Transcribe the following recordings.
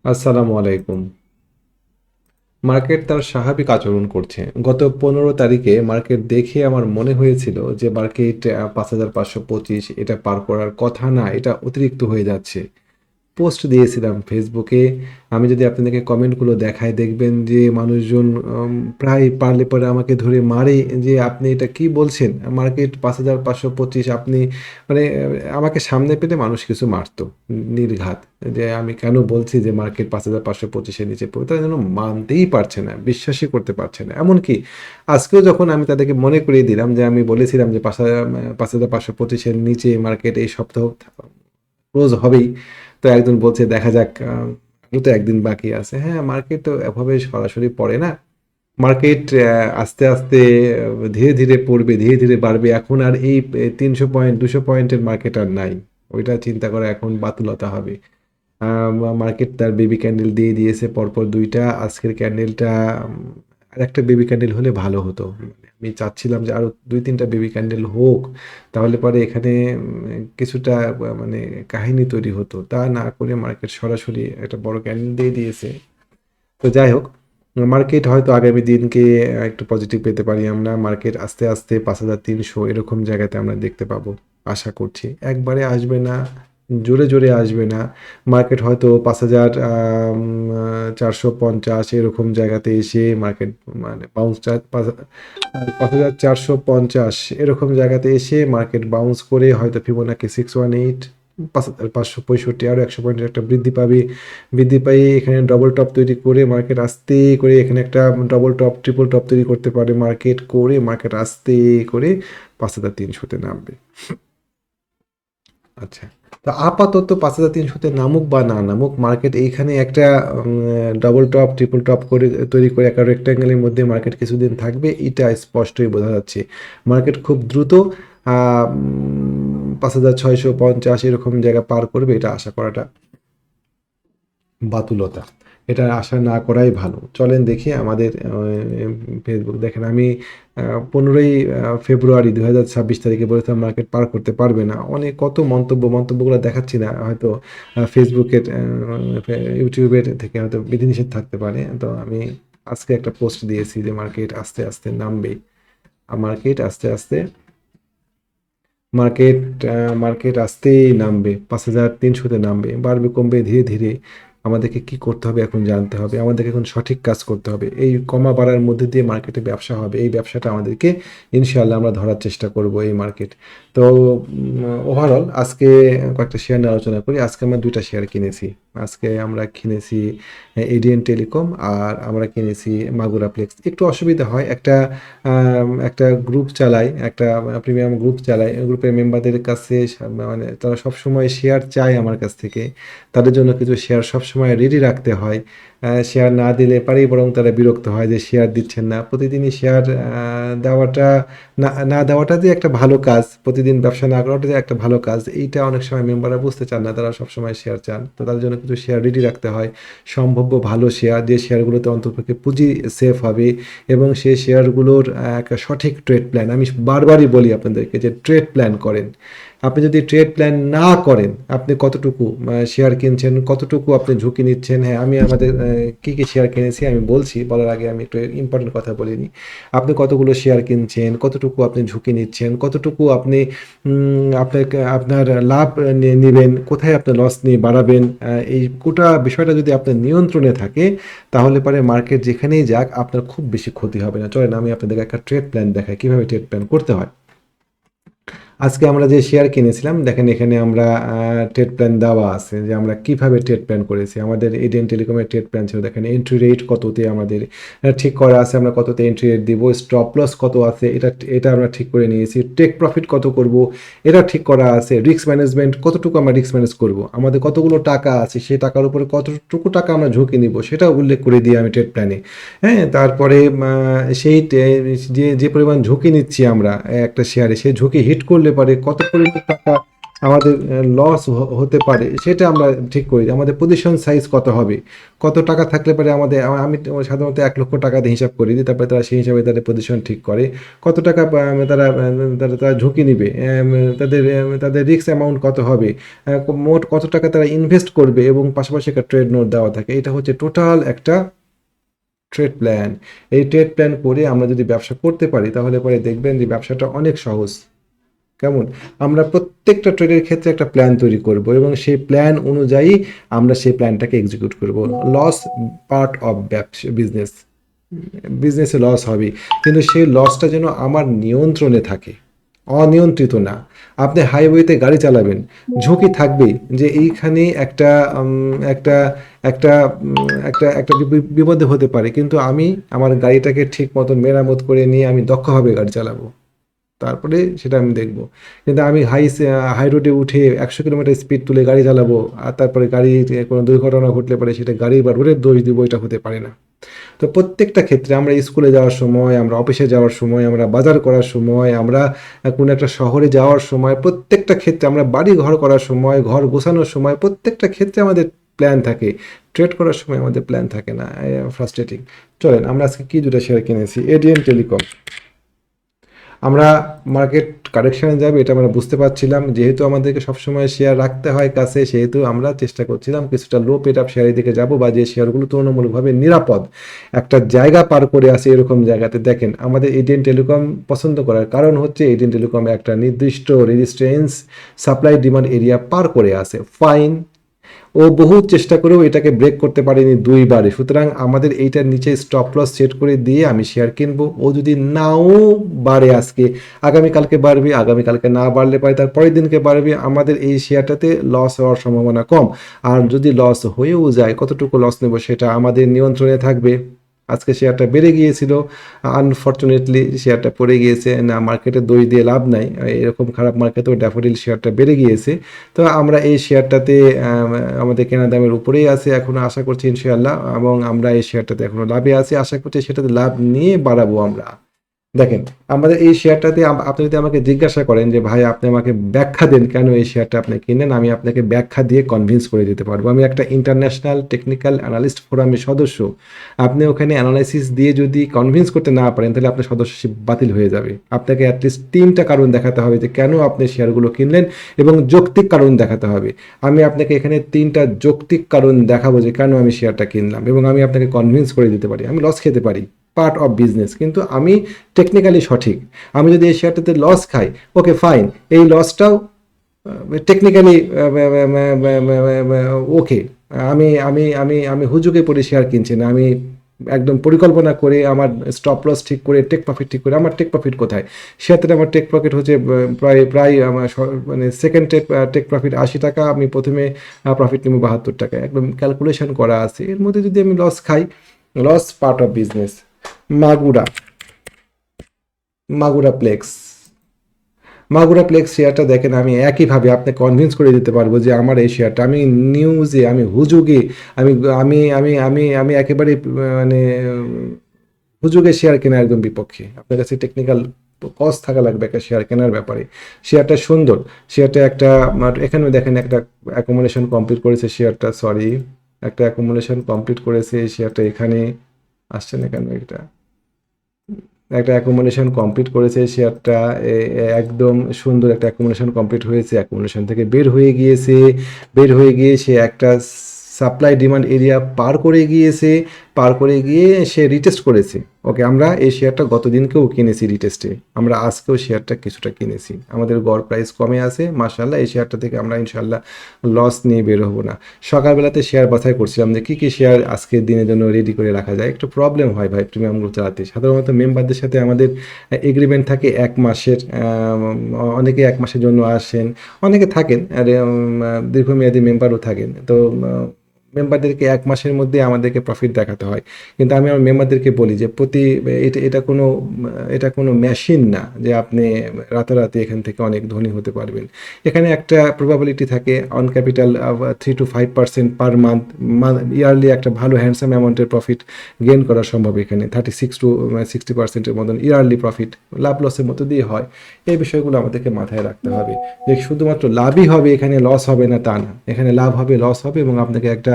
আসসালামু আলাইকুম। মার্কেট তার স্বাভাবিক আচরণ করছে। গত 15 তারিখে মার্কেট দেখে আমার মনে হয়েছিল যে মার্কেট ৫,৫২৫ এটা পার করার কথা না, এটা অতিরিক্ত হয়ে যাচ্ছে। পোস্ট দিয়েছিলাম ফেসবুকে। আমি যদি আপনাদেরকে কমেন্টগুলো দেখাই দেখবেন যে মানুষজন প্রায় পারলে পরে আমাকে ধরে মারে যে, "আপনি এটা কি বলছেন? মার্কেট ৫,৫২৫ আপনি" মানে আমাকে সামনে পেলে মানুষ কিছু মারতো নির্ঘাত। যে আমি কেন বলছি যে মার্কেট ৫,৫২৫ এর নিচে পড়বে? তারা যেন মানতেই পারছে না, বিশ্বাসই করতে পারছে না। এমনকি আজকেও যখন আমি তাদেরকে মনে করিয়ে দিলাম যে আমি বলেছিলাম যে ৫,৫২৫ এর নিচে মার্কেট এই সপ্তাহ ক্লোজ হবেই। তো একজন বলছে দেখা যাক আরো তো একদিন বাকি আছে। হ্যাঁ, মার্কেট তো এভাবে সরাসরি পড়ে না। মার্কেট আস্তে, আস্তে ধীরে, ধীরে পড়বে, ধীরে, ধীরে বাড়বে। এখন আর এই ৩০০ পয়েন্ট ২০০ পয়েন্টের মার্কেট আর নাই। ওইটা চিন্তা করা এখন বাতুলতা হবে। আ মার্কেট তার বেবি ক্যান্ডেল দিয়ে দিয়েছে পরপর ২ টা। আজকের ক্যান্ডেলটা আরেকটা বেবি ক্যান্ডেল হলে ভালো হতো। মানে আমি চাচ্ছিলাম যে আরো ২-৩ টা বেবি ক্যান্ডেল হোক। তাহলে পরে এখানে কিছুটা মানে কাহিনী তৈরি হতো। তা না করে মার্কেট সরাসরি একটা বড় ক্যান্ডেল দিয়ে দিয়েছে। তো যাই হোক, মার্কেট হয়তো আগামী দিনকে একটু পজিটিভ পেতে পারি আমরা। মার্কেট আস্তে, আস্তে ৫,৩০০ এরকম জায়গাতে আমরা দেখতে পাবো। আশা করছি। একবারে আসবে না, জোরে, জোরে আসবে না। মার্কেট হয়তো ৫,০০০ ৪৫০ এরকম জায়গাতে এসে মার্কেট মানে বাউন্স ৫,৪৫০ এরকম জায়গাতে এসে মার্কেট বাউন্স করে হয়তো ফিবোনাকি 618 ৫,৫৬৫ আরো ১০০ পয়েন্টের একটা বৃদ্ধি পাবে। বৃদ্ধি পেয়ে এখানে ডবল টপ তৈরি করে মার্কেট আস্তে করে এখানে একটা ডবল টপ, ট্রিপল টপ তৈরি করতে পারে মার্কেট করে মার্কেট আস্তে করে ৫,৩০০ তে নামবে। আচ্ছা। তো আপাতত ৫,৩০০ তে নামুক বা না নামুক মার্কেট এইখানে একটা ডবল টপ, ট্রিপল টপ করে তৈরি করে একটা রেক্টেঙ্গেলের মধ্যে মার্কেট কিছুদিন থাকবে এটা স্পষ্টই বোঝা যাচ্ছে। মার্কেট খুব দ্রুত ৫,৬৫০ এরকম জায়গা পার করবে এটা আশা করাটা বাতুলতা। এটা আশা না করাই ভালো। চলেন দেখি আমাদের ফেসবুক দেখেন আমি ১৫ই ফেব্রুয়ারি ২০২৬ তারিখে বলেছিলাম মার্কেট পার করতে পারবে না। অনেক কত মন্তব্যগুলো দেখাচ্ছি না। হয়তো ফেসবুকের ইউটিউবের থেকে হয়তো বিধিনিষেধ থাকতে পারে। তো আমি আজকে একটা পোস্ট দিয়েছি যে মার্কেট আস্তে, আস্তে নামবেই। মার্কেট আস্তে, আস্তে মার্কেট মার্কেট আস্তেই নামবে ৫,৩০০ তে নামবে বাড়বে কমবে ধীরে ধীরে আমাদেরকে কি করতে হবে এখন জানতে হবে আমাদেরকে এখন সঠিক কাজ করতে হবে এই কমা বাড়ার মধ্যে দিয়ে মার্কেটে ব্যবসা হবে এই ব্যবসাটা আমাদেরকে ইনশাআল্লাহ আমরা ধরার চেষ্টা করব এই মার্কেট তো ওভারঅল আজকে কয়েকটা শেয়ার নিয়ে আলোচনা করি আজকে আমরা ২টা শেয়ার কিনেছি আজকে আমরা কিনেছি এডিএন টেলিকম আর আমরা কিনেছি মাগুরা ফ্লেক্স একটু অসুবিধা হয় একটা গ্রুপ চালাই একটা প্রিমিয়াম গ্রুপ চালাই গ্রুপের মেম্বারদের কাছে মানে তারা সবসময় শেয়ার চায় আমার কাছ থেকে তাদের জন্য কিছু শেয়ার সবসময় রেডি রাখতে হয় শেয়ার না দিলে পারেই বরং তারা বিরক্ত হয় যে শেয়ার দিচ্ছেন না প্রতিদিনই শেয়ার দেওয়াটা না দেওয়াটা যে একটা ভালো কাজ প্রতিদিন ব্যবসা না করাটা যে একটা ভালো কাজ এইটা অনেক সময় মেম্বাররা বুঝতে চান না তারা সবসময় শেয়ার চান তো তাদের জন্য কিছু শেয়ার রেডি রাখতে হয় সম্ভাব্য ভালো শেয়ার যে শেয়ারগুলোতে অন্ততপক্ষে পুঁজি সেফ হবে এবং সেই শেয়ারগুলোর একটা সঠিক ট্রেড প্ল্যান আমি বারবারই বলি আপনাদেরকে যে ট্রেড প্ল্যান করেন আপনি যদি ট্রেড প্ল্যান না করেন আপনি কতটুকু শেয়ার কিনছেন কতটুকু আপনি ঝুঁকি নিচ্ছেন হ্যাঁ আমি আমাদের কী কী শেয়ার কিনেছি আমি বলছি বলার আগে আমি একটু ইম্পর্টেন্ট কথা বলে নিই আপনি কতগুলো শেয়ার কিনছেন কতটুকু আপনি ঝুঁকি নিচ্ছেন কতটুকু আপনি আপনার লাভ নেবেন কোথায় আপনি লস নিয়ে বাড়াবেন এই গোটা বিষয়টা যদি আপনার নিয়ন্ত্রণে থাকে তাহলে পরে মার্কেট যেখানেই যাক আপনার খুব বেশি ক্ষতি হবে না চলেন আমি আপনাদেরকে একটা ট্রেড প্ল্যান দেখাই কীভাবে ট্রেড প্ল্যান করতে হয় আজকে আমরা যে শেয়ার কিনেছিলাম দেখেন এখানে আমরা ট্রেড প্ল্যান দেওয়া আছে যে আমরা কিভাবে ট্রেড প্ল্যান করেছি আমাদের এডিএন টেলিকমের ট্রেড প্ল্যান ছিল দেখেন এন্ট্রি রেট কততে আমাদের ঠিক করা আছে আমরা কততে এন্ট্রি রেট দিব স্টপ লস কত আছে এটা আমরা ঠিক করে নিয়েছি টেক প্রফিট কত করব এটা ঠিক করা আছে রিস্ক ম্যানেজমেন্ট কতটুকু আমরা রিস্ক ম্যানেজ করব আমাদের কতগুলো টাকা আছে সেই টাকার উপরে কতটুকু টাকা আমরা ঝুঁকি নিব সেটা উল্লেখ করে দিই আমি ট্রেড প্ল্যানে হ্যাঁ তারপরে সেই যে পরিমাণ ঝুঁকি নিচ্ছি আমরা একটা শেয়ারে সেই ঝুঁকি হিট করলে পারে কত পরিমাণ টাকা আমাদের লস হতে পারে সেটা আমরা ঠিক করি। আমাদের পজিশন সাইজ কত হবে, কত টাকা থাকলে পারে আমাদের, আমি সাধারণত 1,00,000 টাকা দিয়ে হিসাব করি দিই, তারপরে তারা সেই হিসাবে তাদের পজিশন ঠিক করে কত টাকা তারা তারা তারা ঝুঁকি নিবে, তাদের তাদের রিস্ক অ্যামাউন্ট কত হবে, মোট কত টাকা তারা ইনভেস্ট করবে, এবং পাশাপাশি একটা ট্রেড নোট দেওয়া থাকে। এটা হচ্ছে টোটাল একটা ট্রেড প্ল্যান। এই ট্রেড প্ল্যান করে আমরা যদি ব্যবসা করতে পারি তাহলে পরে দেখবেন যে ব্যবসাটা অনেক সহজ। কেমন? আমরা প্রত্যেকটা ট্রেডের ক্ষেত্রে একটা প্ল্যান তৈরি করব এবং সেই প্ল্যান অনুযায়ী আমরা সেই প্ল্যানটাকে এক্সিকিউট করব। লস পার্ট অফ ব্যবসা, বিজনেসে লস হবে, কিন্তু সেই লসটা যেন আমার নিয়ন্ত্রণে থাকে, অনিয়ন্ত্রিত না। আপনি হাইওয়েতে গাড়ি চালাবেন, ঝুঁকি থাকবেই যে এইখানে একটা একটা একটা একটা একটা বিপদে হতে পারে, কিন্তু আমি আমার গাড়িটাকে ঠিক মতন মেরামত করে নিয়ে আমি দক্ষভাবে গাড়ি চালাবো, তারপরে সেটা আমি দেখব। কিন্তু আমি হাই রোডে উঠে 100 কিলোমিটার স্পিড তুলে গাড়ি চালাবো, আর তারপরে গাড়ি কোনো দুর্ঘটনা ঘটলে পারে সেটা গাড়ি বা রোডের দোষ দিব, এটা হতে পারে না। তো প্রত্যেকটা ক্ষেত্রে আমরা স্কুলে যাওয়ার সময়, আমরা অফিসে যাওয়ার সময়, আমরা বাজার করার সময়, আমরা কোনো একটা শহরে যাওয়ার সময়, প্রত্যেকটা ক্ষেত্রে আমরা বাড়ি ঘর করার সময়, ঘর গোছানোর সময়, প্রত্যেকটা ক্ষেত্রে আমাদের প্ল্যান থাকে। ট্রেড করার সময় আমাদের প্ল্যান থাকে না, ফ্রাস্ট্রেটিং। চলেন আমরা আজকে কি দুটো শেয়ার কিনেছি। ADN telecom. আমরা মার্কেট কারেকশানে যাবে এটা আমরা বুঝতে পারছিলাম, যেহেতু আমাদেরকে সবসময় শেয়ার রাখতে হয় কাছে, সেহেতু আমরা চেষ্টা করছিলাম কিছুটা লো পেড আপ শেয়ারের দিকে যাবো, বা যে শেয়ারগুলো তুলনামূলকভাবে নিরাপদ একটা জায়গা পার করে আসে এরকম জায়গাতে। দেখেন আমাদের এডিএন টেলিকম পছন্দ করার কারণ হচ্ছে এডিএন টেলিকম একটা নির্দিষ্ট resistance supply demand area per করে আসে। ফাইন, ও বহু চেষ্টা করেও এটাকে ব্রেক করতে পারেনি দুইবারে, সুতরাং আমাদের এইটার নিচে স্টপ লস সেট করে দিয়ে আমি শেয়ার কিনবো। ও যদি নাও বাড়ে আজকে, আগামীকালকে বাড়বে, আগামীকালকে না বাড়লে পারে তার পরের দিনকে বাড়বে, আমাদের এই শেয়ারটাতে লস হওয়ার সম্ভাবনা কম। আর যদি লস হয়েও যায়, কতটুকু লস নেব সেটা আমাদের নিয়ন্ত্রণে থাকবে। আজকে শেয়ারটা বেড়ে গিয়েছিল, আনফর্চুনেটলি শেয়ারটা পড়ে গিয়েছে, না মার্কেটে দই দিয়ে লাভ নাই, এরকম খারাপ মার্কেটেও ড্যাফোডিল শেয়ারটা বেড়ে গিয়েছে। তো আমরা এই শেয়ারটাতে আমাদের কেনা দামের উপরেই আছে এখনও, আশা করছি ইনশাআল্লাহ, এবং আমরা এই শেয়ারটাতে এখনও লাভে আছি, আশা করছি সেটাতে লাভ নিয়ে বাড়াবো আমরা। দেখেন আমাদের এই শেয়ারটাতে আপনি যদি আমাকে জিজ্ঞাসা করেন যে ভাই আপনি আমাকে ব্যাখ্যা দেন কেন এই শেয়ারটা আপনি কিনেন, আমি আপনাকে ব্যাখ্যা দিয়ে কনভিন্স করে দিতে পারবো। আমি একটা ইন্টারন্যাশনাল টেকনিক্যাল অ্যানালিস্ট ফোরামের সদস্য। আপনি ওখানে অ্যানালাইসিস দিয়ে যদি কনভিন্স করতে না পারেন তাহলে আপনার সদস্যশিপ বাতিল হয়ে যাবে। আপনাকে অ্যাটলিস্ট 3টা কারণ দেখাতে হবে যে কেন আপনি শেয়ারগুলো কিনলেন, এবং যৌক্তিক কারণ দেখাতে হবে। আমি আপনাকে এখানে 3টা যৌক্তিক কারণ দেখাবো যে কেন আমি শেয়ারটা কিনলাম, এবং আমি আপনাকে কনভিন্স করে দিতে পারি। আমি লস খেতে পারি, পার্ট অফ বিজনেস, কিন্তু আমি টেকনিক্যালি সঠিক। আমি যদি এই শেয়ারটাতে লস খাই, ওকে ফাইন, এই লসটাও টেকনিক্যালি ওকে। আমি আমি আমি আমি হুজুগে পড়ে শেয়ার কিনছি না, আমি একদম পরিকল্পনা করে আমার স্টপ লস ঠিক করে টেক প্রফিট ঠিক করে। আমার টেক প্রফিট কোথায়? শেয়ারটাতে আমার টেক প্রফিট হচ্ছে প্রায় প্রায় আমার মানে সেকেন্ড টেক প্রফিট 80 টাকা, আমি প্রথমে প্রফিট নেব 72 টাকা, একদম ক্যালকুলেশন করা আছে। এর মধ্যে যদি আমি লস খাই, loss part of business. Magura, Magura plex, Magura plex শেয়ারটা দেখেন, আমি একইভাবে আপনাকে কনভিন্স করে দিতে পারবো যে আমার এই শেয়ারটা, আমি নিউজে, আমি হুজুগে, আমি আমি আমি আমি আমি একেবারে মানে হুজুগে শেয়ার কেনার একদম বিপক্ষে। আপনার কাছে টেকনিক্যাল কজ থাকা লাগবে একটা শেয়ার কেনার ব্যাপারে। শেয়ারটা সুন্দর, শেয়ারটা একটা, এখানে দেখেন একটা অ্যাকোমোডেশন কমপ্লিট করেছে শেয়ারটা, সরি, একটা অ্যাকোমোডেশন কমপ্লিট করেছে এই শেয়ারটা। এখানে আসছে না কেন, এটা একটা অ্যাকোমোডেশন কমপ্লিট করেছে শেয়ারটা, একদম সুন্দর একটা অ্যাকোমোডেশন কমপ্লিট হয়েছে, অ্যাকোমোডেশন থেকে বের হয়ে গিয়েছে, বের হয়ে গিয়ে সে একটা সাপ্লাই ডিমান্ড এরিয়া পার করে গিয়েছে, পার করে গিয়ে সে রিটেস্ট করেছে। ওকে, আমরা এই শেয়ারটা গত দিনকেও কিনেছি রিটেস্টে, আমরা আজকেও শেয়ারটা কিছুটা কিনেছি, আমাদের গড় প্রাইস কমে আছে মাশাআল্লাহ। এই শেয়ারটা থেকে আমরা ইনশাআল্লাহ লস নিয়ে বের হবো না। সকালবেলাতে শেয়ার বাছাই করছিলাম যে কী কী শেয়ার আজকের দিনের জন্য রেডি করে রাখা যায়। একটু প্রবলেম হয় ভাই প্রিমিয়ামগুলো চালাতে, সাধারণত মেম্বারদের সাথে আমাদের এগ্রিমেন্ট থাকে 1 মাসের, অনেকে 1 মাসের জন্য আসেন, অনেকে থাকেন আর দীর্ঘমেয়াদী মেম্বারও থাকেন। তো মেম্বারদেরকে ১ মাসের মধ্যে আমাদেরকে প্রফিট দেখাতে হয়। কিন্তু আমি আমার মেম্বারদেরকে বলি যে এটা কোনো মেশিন না যে আপনি রাতারাতি এখান থেকে অনেক ধনী হতে পারবেন। এখানে একটা প্রবাবিলিটি থাকে on capital 3 to 5% per month, yearly একটা ভালো হ্যান্ডসাম অ্যামাউন্টের প্রফিট গেইন করা সম্ভব এখানে। 36 to 60% এর মতন ইয়ারলি প্রফিট লাভ লসের মধ্য দিয়ে হয়। এই বিষয়গুলো আমাদেরকে মাথায় রাখতে হবে যে শুধুমাত্র লাভই হবে, এখানে লস হবে না তা না। এখানে লাভ হবে, লস হবে, এবং আপনাকে একটা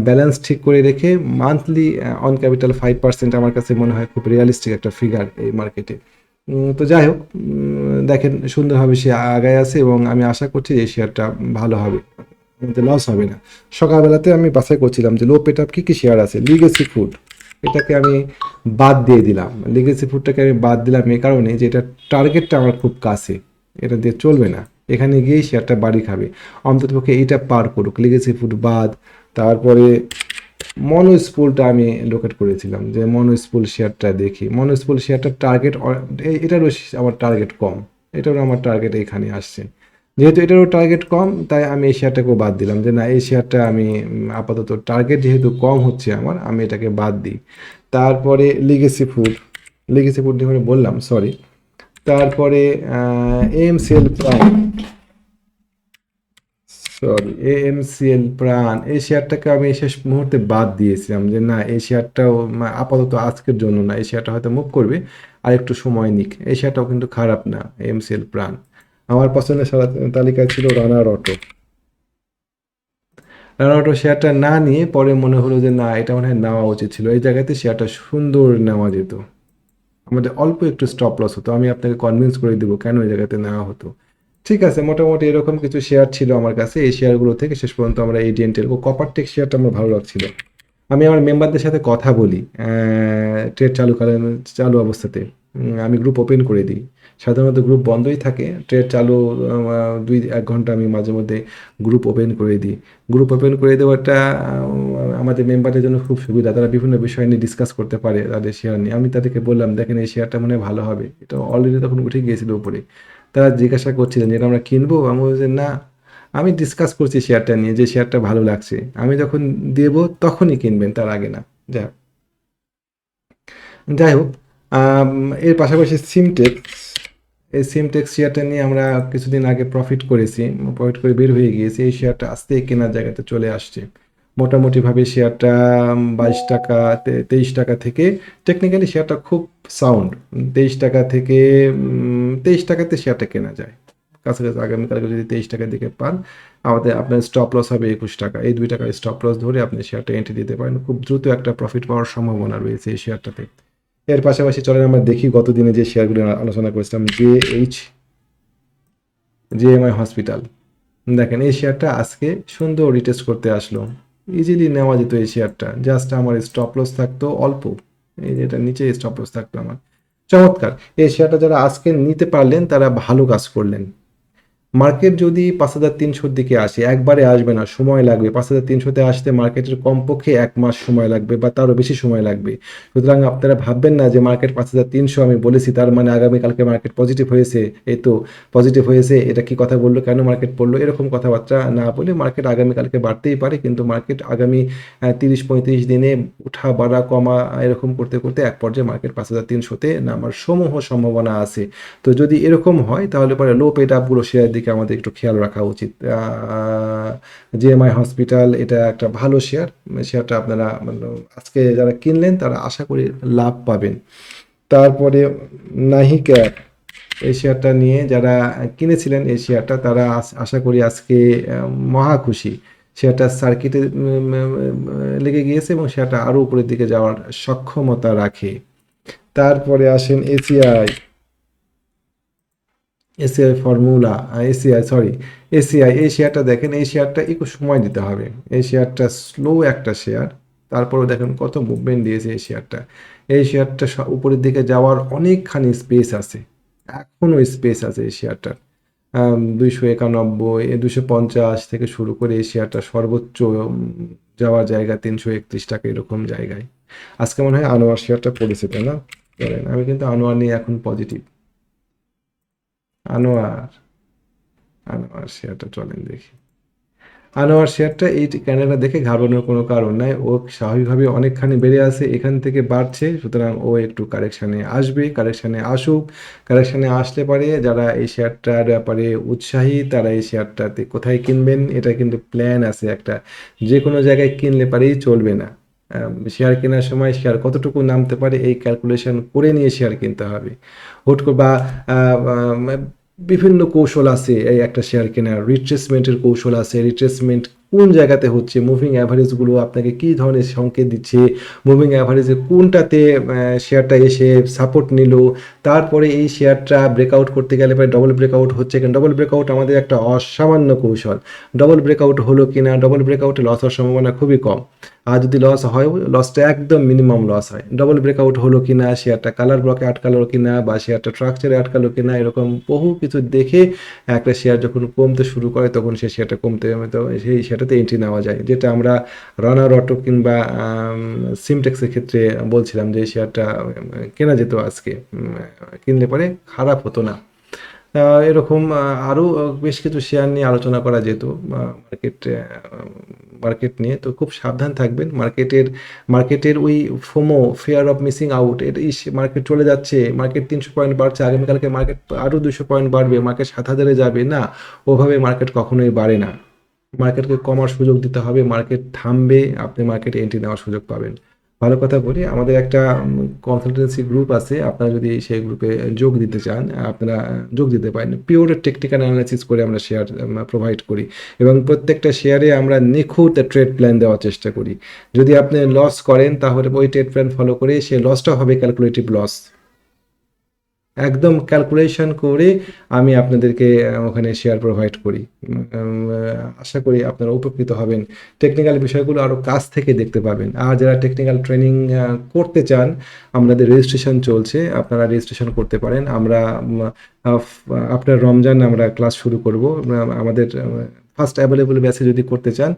ব্যালেন্স ঠিক করে রেখে মান্থলি অন ক্যাপিটাল 5% আমার কাছে মনে হয় খুব রিয়ালিস্টিক একটা ফিগার এই মার্কেটে। তো যাই হোক, দেখেন সুন্দরভাবে সে আগায় আছে এবং আমি আশা করছি যে এই শেয়ারটা ভালো হবে, লস হবে না। সকালবেলাতে আমি বাছাই করছিলাম যে লো পেট আপ কী কী শেয়ার আছে। লিগেসি ফুড, এটাকে আমি বাদ দিয়ে দিলাম। লিগেসি ফুডটাকে আমি বাদ দিলাম এই কারণে যে এটা টার্গেটটা আমার খুব কাছে, এটা দিয়ে চলবে না, এখানে গিয়েই শেয়ারটা বাড়ি খাবে। অন্ততপক্ষে এইটা পার করুক, লিগেসি ফুড বাদ। তারপরে মনোস্পুলটা আমি লোকেট করেছিলাম যে মনোস্পুল শেয়ারটা দেখি। মনোস্পুল শেয়ারটার টার্গেট, এটারও আমার টার্গেট কম, এটারও আমার টার্গেট এখানে আসছে। যেহেতু এটারও টার্গেট কম, তাই আমি এই শেয়ারটাকেও বাদ দিলাম যে না, এই শেয়ারটা আমি আপাতত টার্গেট যেহেতু কম হচ্ছে আমার, আমি এটাকে বাদ দিই। তারপরে লিগেসি ফুড নিয়ে বললাম, সরি। তারপরে এএমসিএল প্রাইম, সরি এএমসিএল প্রাণ, এই শেয়ারটাকে আমি শেষ মুহূর্তে বাদ দিয়েছিলাম যে না, এই শেয়ারটাও আপাতত আজকের জন্য না, এই শেয়ারটা হয়তো মুভ করবে, আর একটু সময় নিক। এই শেয়ারটাও কিন্তু খারাপ না, এএমসিএল প্রাণ। আমার পছন্দের তালিকায় ছিল রানার অটো। রানার অটো শেয়ারটা না নিয়ে পরে মনে হলো যে না, এটা মনে হয় নেওয়া উচিত ছিল, এই জায়গাতে শেয়ারটা সুন্দর নেওয়া যেত, আমাদের অল্প একটু স্টপ লস হতো, আমি আপনাকে কনভিন্স করে দিব কেন এই জায়গাতে নেওয়া হতো। ঠিক আছে, মোটামুটি এরকম কিছু শেয়ার ছিল আমার কাছে। এই শেয়ারগুলো থেকে শেষ পর্যন্ত আমরা এডিএন টেলকো, কপারটেক শেয়ারটা আমার ভালো লাগছিল। আমি আমার মেম্বারদের সাথে কথা বলি ট্রেড চালু অবস্থাতে। আমি গ্রুপ ওপেন করে দিই। সাধারণত গ্রুপ বন্ধই থাকে, ট্রেড চালু 2-1 ঘন্টা আমি মাঝে মধ্যে গ্রুপ ওপেন করে দিই। গ্রুপ ওপেন করে দেওয়াটা আমাদের মেম্বারদের জন্য খুব সুবিধা, তারা বিভিন্ন বিষয় নিয়ে ডিসকাস করতে পারে তাদের শেয়ার নিয়ে। আমি তাদেরকে বললাম দেখেন এই শেয়ারটা মনে হয় ভালো হবে, এটা অলরেডি তখন উঠে গিয়েছিল উপরে। তারা জিজ্ঞাসা করছিলেন যে এটা আমরা কিনবো, আমি বলছি না, আমি ডিসকাস করছি শেয়ারটা নিয়ে, যে শেয়ারটা ভালো লাগছে, আমি যখন দেব তখনই কিনবেন, তার আগে না। যাই হোক, যাই হোক, আম, এর পাশাপাশি সিমটেক্স, এই সিমটেক্স শেয়ারটা নিয়ে আমরা কিছুদিন আগে প্রফিট করে বের হয়ে গিয়েছি। এই শেয়ারটা আস্তে কেনার জায়গাতে চলে আসছে। মোটামুটিভাবে শেয়ারটা 22 টাকা, 23 টাকা থেকে, টেকনিক্যালি শেয়ারটা খুব সাউন্ড, 23 টাকা থেকে 23 টাকাতে শেয়ারটা কেনা যায়। কাছাকাছি আগামীকালকে যদি 23 টাকার দিকে পান, আপনার স্টপ লস হবে 21 টাকা। এই 2 টাকার স্টপ লস ধরে আপনি শেয়ারটা এন্ট্রি দিতে পারেন, খুব দ্রুত একটা প্রফিট পাওয়ার সম্ভাবনা রয়েছে এই শেয়ারটাতে। এর পাশাপাশি চলেন আমরা দেখি গতদিনে যে শেয়ারগুলো আলোচনা করেছিলাম, জিএমআই হসপিটাল। দেখেন এই শেয়ারটা আজকে সুন্দর রিটেস্ট করতে আসলো, ইজিলি নেওয়া যেত এই শেয়ারটা, জাস্ট আমার স্টপ লস থাকতো অল্প, এই যে এটা নিচে স্টপ লস থাকতো আমার। চমৎকার, এই শেয়ারটা যারা আজকে নিতে পারলেন তারা ভালো কাজ করলেন। মার্কেট যদি 5,300-র দিকে আসে, একবারে আসবে না, সময় লাগবে। 5,300-তে আসতে মার্কেটের কমপক্ষে 1 মাস সময় লাগবে বা তারও বেশি সময় লাগবে। সুতরাং আপনারা ভাববেন না যে মার্কেট 5,300 আমি বলেছি তার মানে আগামীকালকে মার্কেট পজিটিভ হয়েছে, এই তো পজিটিভ হয়েছে, এটা কি কথা বললো, কেন মার্কেট পড়লো, এরকম কথাবার্তা না বলে মার্কেট আগামীকালকে বাড়তেই পারে, কিন্তু মার্কেট আগামী 30-35 দিনে উঠা বাড়া কমা এরকম করতে করতে এক পর্যায়ে মার্কেট 5,300-তে নামার সমূহ সম্ভাবনা আছে। তো যদি এরকম হয় তাহলে পরে লো পেড আপগুলো শেয়ারের দিকে আমাদের একটু খেয়াল রাখা উচিত। জিএমআই হসপিটাল এটা একটা ভালো শেয়ার, শেয়ারটা আপনারা আজকে যারা কিনলেন তারা আশা করি লাভ পাবেন। তারপরে নাহিকা, এই শেয়ারটা নিয়ে যারা কিনেছিলেন এই শেয়ারটা, তারা আশা করি আজকে মহা খুশি। শেয়ারটা সার্কিটে লেগে গিয়েছে এবং শেয়ারটা আরও উপরের দিকে যাওয়ার সক্ষমতা রাখে। তারপরে আসেন ACI formula, ACI sorry ACI, এই শেয়ারটা দেখেন, এই শেয়ারটা একটু সময় দিতে হবে, এই শেয়ারটা স্লো একটা শেয়ার। তারপরে দেখেন কত মুভমেন্ট দিয়েছে এই শেয়ারটা। এই শেয়ারটা উপরের দিকে যাওয়ার অনেকখানি স্পেস আছে, এখনও স্পেস আছে এই শেয়ারটার। 291, 250 থেকে শুরু করে এই শেয়ারটা সর্বোচ্চ যাওয়ার জায়গা 331 টাকা, এরকম জায়গায়। আজকে মনে হয় আনোয়ার শেয়ারটা পড়েছে, তাই না? আমি কিন্তু আনোয়ার নিয়ে এখন পজিটিভ। আনোয়ার, আনোয়ার শেয়ারটা চলেন দেখি। আনোয়ার শেয়ারটা এই ক্যান্ডেলটা দেখে ঘাবড়ানোর কোনো কারণ নাই, ও স্বাভাবিকভাবে অনেকখানি বেড়ে আছে, এখান থেকে বাড়ছে, সুতরাং ও একটু কারেকশানে আসবে, কারেকশানে আসুক। কারেকশানে আসলে পারে যারা এই শেয়ারটার ব্যাপারে উৎসাহী তারা এই শেয়ারটাতে কোথায় কিনবেন এটা কিন্তু প্ল্যান আছে একটা, যে কোনো জায়গায় কিনলে পারেই চলবে না। শেয়ার কেনার সময় শেয়ার কতটুকু নামতে পারে এই ক্যালকুলেশন করে নিয়ে শেয়ার কিনতে হবে। হুট করে বা বিভিন্ন কৌশল আছে এই একটা শেয়ার কেনার, রিট্রেসমেন্টের কৌশল আছে, রিট্রেসমেন্ট কোন জায়গাতে হচ্ছে, মুভিং অ্যাভারেজগুলো আপনাকে কী ধরনের সংকেত দিচ্ছে, মুভিং অ্যাভারেজে কোনটাতে শেয়ারটা এসে সাপোর্ট নিল, তারপরে এই শেয়ারটা ব্রেকআউট করতে গেলে পরে ডবল ব্রেকআউট হচ্ছে কিনা, ডবল ব্রেকআউট আমাদের একটা অসামান্য কৌশল, ডবল ব্রেকআউট হলো কিনা, ডবল ব্রেকআউটে লস হওয়ার সম্ভাবনা খুবই কম, আর যদি লস হয় লসটা একদম মিনিমাম লস হয়। ডবল ব্রেকআউট হলো কিনা, শেয়ারটা কালার ব্লকে আটকালো কিনা, বা শেয়ারটা স্ট্রাকচারে আটকালো কিনা, এরকম বহু কিছু দেখে একটা শেয়ার যখন কমতে শুরু করে তখন সেই শেয়ারটা কমতে তো সেই শেয়ারটাতে এন্ট্রি নেওয়া যায়, যেটা আমরা রানার অটো কিংবা সিমটেক্সের ক্ষেত্রে বলছিলাম যে শেয়ারটা কেনা যেত আজকে, কিনলে পরে খারাপ হতো না। এরকম আরও বেশ কিছু শেয়ার নিয়ে আলোচনা করা যেত মার্কেট নিয়ে, তো খুব সাবধান থাকবেন। মার্কেটের ওই FOMO, fear of missing out, এটা মার্কেট চলে যাচ্ছে, মার্কেট 300 পয়েন্ট বাড়ছে, আগামীকালকে মার্কেট আরও 200 পয়েন্ট বাড়বে, মার্কেট 7,000-এ যাবে না, ওভাবে মার্কেট কখনোই বাড়ে না। মার্কেটকে কমার সুযোগ দিতে হবে, মার্কেট থামবে, আপনি মার্কেটে এন্ট্রি নেওয়ার সুযোগ পাবেন। ভালো কথা বলি, আমাদের একটা কনসালটেন্সি গ্রুপ আছে, আপনারা যদি সেই গ্রুপে যোগ দিতে চান আপনারা যোগ দিতে পারেন। পিওর টেকনিক্যাল অ্যানালাইসিস করে আমরা শেয়ার প্রোভাইড করি, এবং প্রত্যেকটা শেয়ারে আমরা নিখুঁত ট্রেড প্ল্যান দেওয়ার চেষ্টা করি। যদি আপনি লস করেন তাহলে ওই ট্রেড প্ল্যান ফলো করে সে লসটা হবে ক্যালকুলেটিভ লস, একদম ক্যালকুলেশন করে আমি আপনাদেরকে ওখানে শেয়ার প্রোভাইড করি। আশা করি আপনারা উপকৃত হবেন, টেকনিক্যাল বিষয়গুলো আরও কাছ থেকে দেখতে পাবেন। আর যারা টেকনিক্যাল ট্রেনিং করতে চান, আমাদের রেজিস্ট্রেশন চলছে, আপনারা রেজিস্ট্রেশন করতে পারেন। আমরা আপনার রমজান আমরা ক্লাস শুরু করব, আমাদের ফার্স্ট অ্যাভেলেবল ব্যাচে যদি করতে চান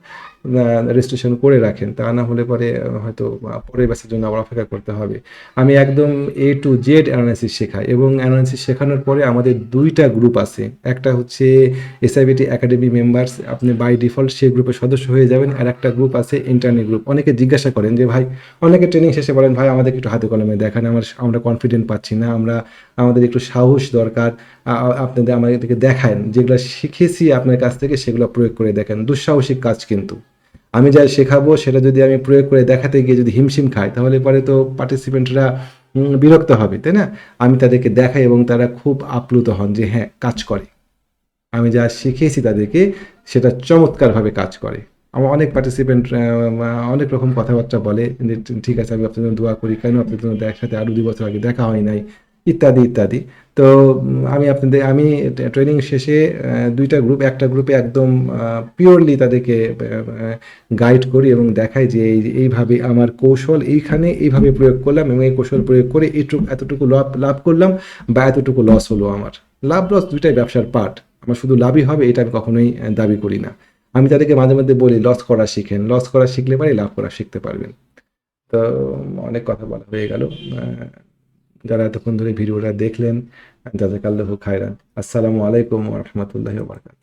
রেজিস্ট্রেশন করে রাখেন, তা না হলে পরে হয়তো পরের ব্যাচের জন্য আবার অপেক্ষা করতে হবে। আমি একদম A to Z অ্যানালাইসিস শেখাই, এবং অ্যানালাইসিস শেখানোর পরে আমাদের 2টা গ্রুপ আছে, একটা হচ্ছে এসআইবিটি একাডেমি মেম্বার্স, আপনি বাই ডিফল্ট সেই গ্রুপের সদস্য হয়ে যাবেন, আর একটা গ্রুপ আছে ইন্টারনি গ্রুপ। অনেকে জিজ্ঞাসা করেন যে ভাই, অনেকে ট্রেনিং শেষে বলেন ভাই আমাদেরকে একটু হাতে কলমে দেখান, আমরা কনফিডেন্ট পাচ্ছি না, আমাদের একটু সাহস দরকার, আপনাদের আমাদেরকে দেখান, যেগুলো শিখেছি আপনার কাছ থেকে সেগুলো প্রয়োগ করে দেখেন। দুঃসাহসিক কাজ কিন্তু, আমি যা শেখাবো সেটা যদি আমি প্রয়োগ করে দেখাতে গিয়ে যদি হিমশিম খাই তাহলে পরে তো পার্টিসিপেন্টরা বিরক্ত হবে, তাই না? আমি তাদেরকে দেখাই এবং তারা খুব আপ্লুত হন যে হ্যাঁ কাজ করে, আমি যা শিখিয়েছি তাদেরকে সেটা চমৎকারভাবে কাজ করে। আমার অনেক পার্টিসিপেন্ট অনেক রকম কথাবার্তা বলে যে ঠিক আছে আমি আপনার জন্য দোয়া করি, কেন আপনার জন্য একসাথে আরও 2 বছর আগে দেখা হয় নাই, ইত্যাদি ইত্যাদি। তো আমি ট্রেনিং শেষে 2টা গ্রুপ, একটা গ্রুপে একদম পিওরলি তাদেরকে গাইড করি এবং দেখাই যে এইভাবে আমার কৌশল এইখানে এইভাবে প্রয়োগ করলাম, এবং এই কৌশল প্রয়োগ করে এতটুকু লাভ করলাম, বা এতটুকু লস হলো আমার। লাভ লস দুইটাই ব্যবসার পার্ট, আমার শুধু লাভই হবে এটা আমি কখনোই দাবি করি না। আমি তাদেরকে মাঝে মধ্যে বলি লস করা শিখেন, লস করা শিখলে পরে লাভ করা শিখতে পারবেন। তো অনেক কথা বলা হয়ে গেল, যারা এতক্ষণ ধরে ভিডিওটা দেখলেন জাযাকাল্লাহু খায়রান। আসসালামু আলাইকুম ওয়া রাহমাতুল্লাহি ওয়া বারাকাতুহু।